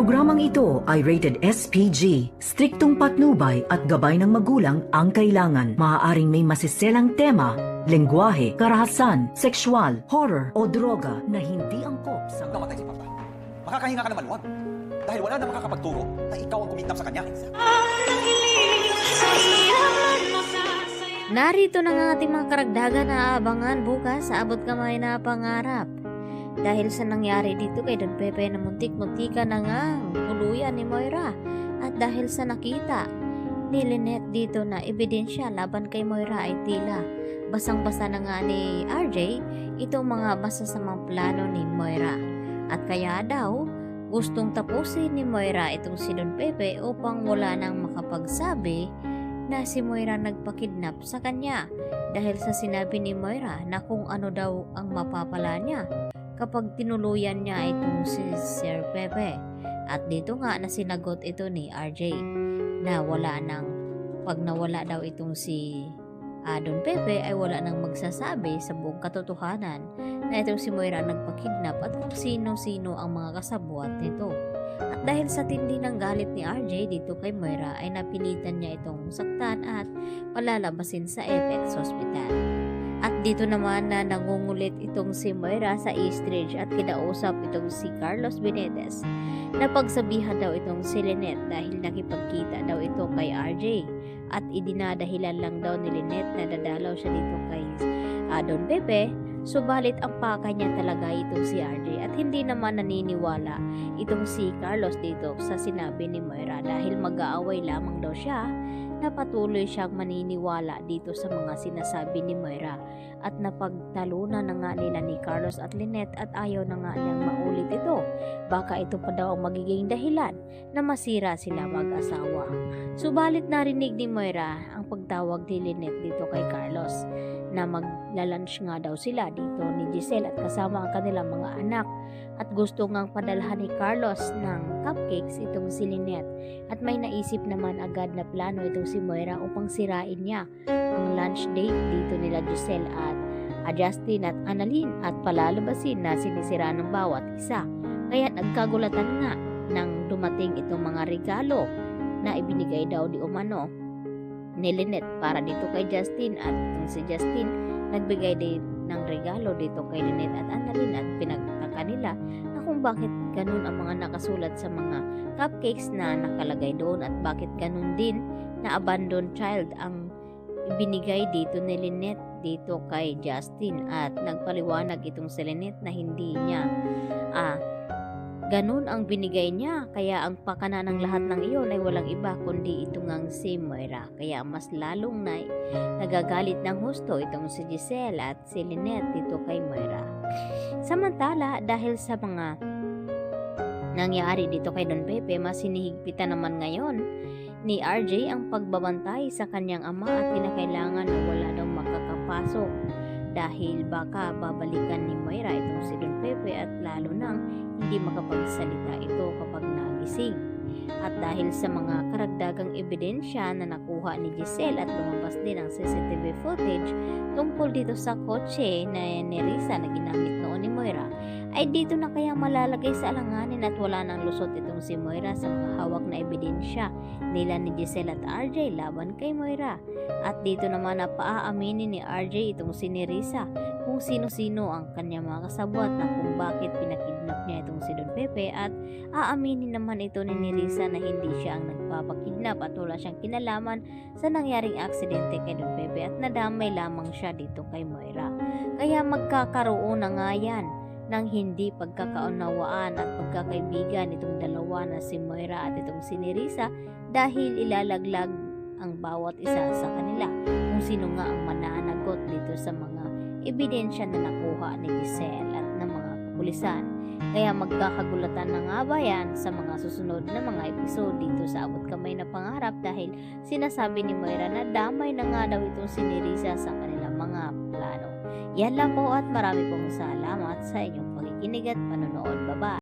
Programang ito ay rated SPG. Striktong patnubay at gabay ng magulang ang kailangan. Maaaring may masiselang tema, lengguwahe, karahasan, sexual, horror o droga na hindi angkop sa... Namatay si Papa. Makakahinga ka naman nun. Dahil wala na makakapagturo na ikaw ang kumidnap sa kanya. Narito na nga ating mga karagdagan na aabangan bukas sa abot kamay na pangarap. Dahil sa nangyari dito kay Don Pepe na muntik-muntika na nga ang tuluyan ni Moira. At dahil sa nakita ni Lynette dito na ebidensya laban kay Moira ay tila basang-basa na nga ni RJ itong mga masasamang plano ni Moira. At kaya daw gustong tapusin ni Moira itong si Don Pepe upang wala nang makapagsabi na si Moira nagpakidnap sa kanya dahil sa sinabi ni Moira na kung ano daw ang mapapala niya kapag tinuluyan niya itong si Sir Pepe. At dito nga na sinagot ito ni RJ na wala nang pag nawala daw itong si Don Pepe ay wala nang magsasabi sa buong katotohanan na itong si Moira nagpakidnap at kung sino-sino ang mga kasabwat nito. At dahil sa tindi ng galit ni RJ dito kay Moira ay napilitan niya itong saktan at palalabasin sa Apex Hospital. At dito naman na nangungulit itong si Moira sa East Ridge at kinausap itong si Carlos Benitez na pagsabihan daw itong si Lynette dahil nakipagkita daw ito kay RJ at idinadahilan lang daw ni Lynette na dadalaw siya dito kay Don Pepe. Subalit ang paka niya talaga itong si RJ at hindi naman naniniwala itong si Carlos dito sa sinabi ni Moira dahil mag-aaway lamang daw siya na patuloy siyang maniniwala dito sa mga sinasabi ni Moira at napagtalunan na nga nila ni Carlos at Lynette at ayaw na nga niyang maulit ito. Baka ito pa daw ang magiging dahilan na masira sila mag-asawa. Subalit narinig ni Moira ang pagtawag ni Lynette dito kay Carlos na maglalunch nga daw sila dito ni Giselle at kasama ang kanilang mga anak at gusto ngang padalhan ni Carlos ng cupcakes itong si Lynette at may naisip naman agad na plano itong si Moira upang sirain niya ang lunch date dito nila Giselle at Justin at Annalyn at palalabasin na sinisira ng bawat isa. Kaya nagkagulatan nga nang dumating itong mga regalo na ibinigay daw di umano ni Lynette para dito kay Justin at si Justin nagbigay din ng regalo dito kay Lynette at Annalyn at pinagtaka nila na kung bakit ganun ang mga nakasulat sa mga cupcakes na nakalagay doon at bakit ganun din na abandoned child ang ibinigay dito ni Lynette dito kay Justin at nagpaliwanag itong si Lynette na hindi niya ganun ang binigay niya kaya ang pakana ng lahat ng iyon ay walang iba kundi ito ngang si Moira. Kaya mas lalong na nagagalit ng husto itong si Giselle at si Lynette dito kay Moira. Samantala dahil sa mga nangyari dito kay Don Pepe, mas hinihigpitan naman ngayon ni RJ ang pagbabantay sa kanyang ama at kinakailangan na wala daw makakapasok dahil baka babalikan ni Moira itong si Don Pepe at lalo nang hindi makapagsalita ito kapag nagising. At dahil sa mga karagdagang ebidensya na nakuha ni Giselle at lumabas din ang CCTV footage tungkol dito sa kotse na ni Risa na ginamit noon ni Moira, ay dito na kaya malalagay sa alanganin at wala nang lusot itong si Moira sa mga hawak na ebidensya nila ni Giselle at RJ laban kay Moira. At dito naman na paaaminin ni RJ itong si Nerissa kung sino-sino ang kanyang mga kasabwat na kung bakit pinakidnap niya itong si Don Pepe at aaminin naman ito ni Nerissa na hindi siya ang nagpapakidnap at wala siyang kinalaman sa nangyaring aksidente kay Don Pepe at nadamay lamang siya dito kay Moira. Kaya magkakaroon na nga yan ng hindi pagkakaunawaan at pagkakaibigan itong dalawa na si Moira at itong si Nerissa dahil ilalaglag ang bawat isa sa kanila kung sino nga ang mananagot dito sa mga ebidensya na nakuha ni Giselle at ng mga kapulisan. Kaya magkakagulatan na nga ba yan sa mga susunod na mga episode dito sa Abot Kamay na Pangarap dahil sinasabi ni Moira na damay na nga daw itong si Nerissa sa kanilang mga plano. Yan lang po at marami pong salamat sa inyong pakikinig at panonood. Bye-bye!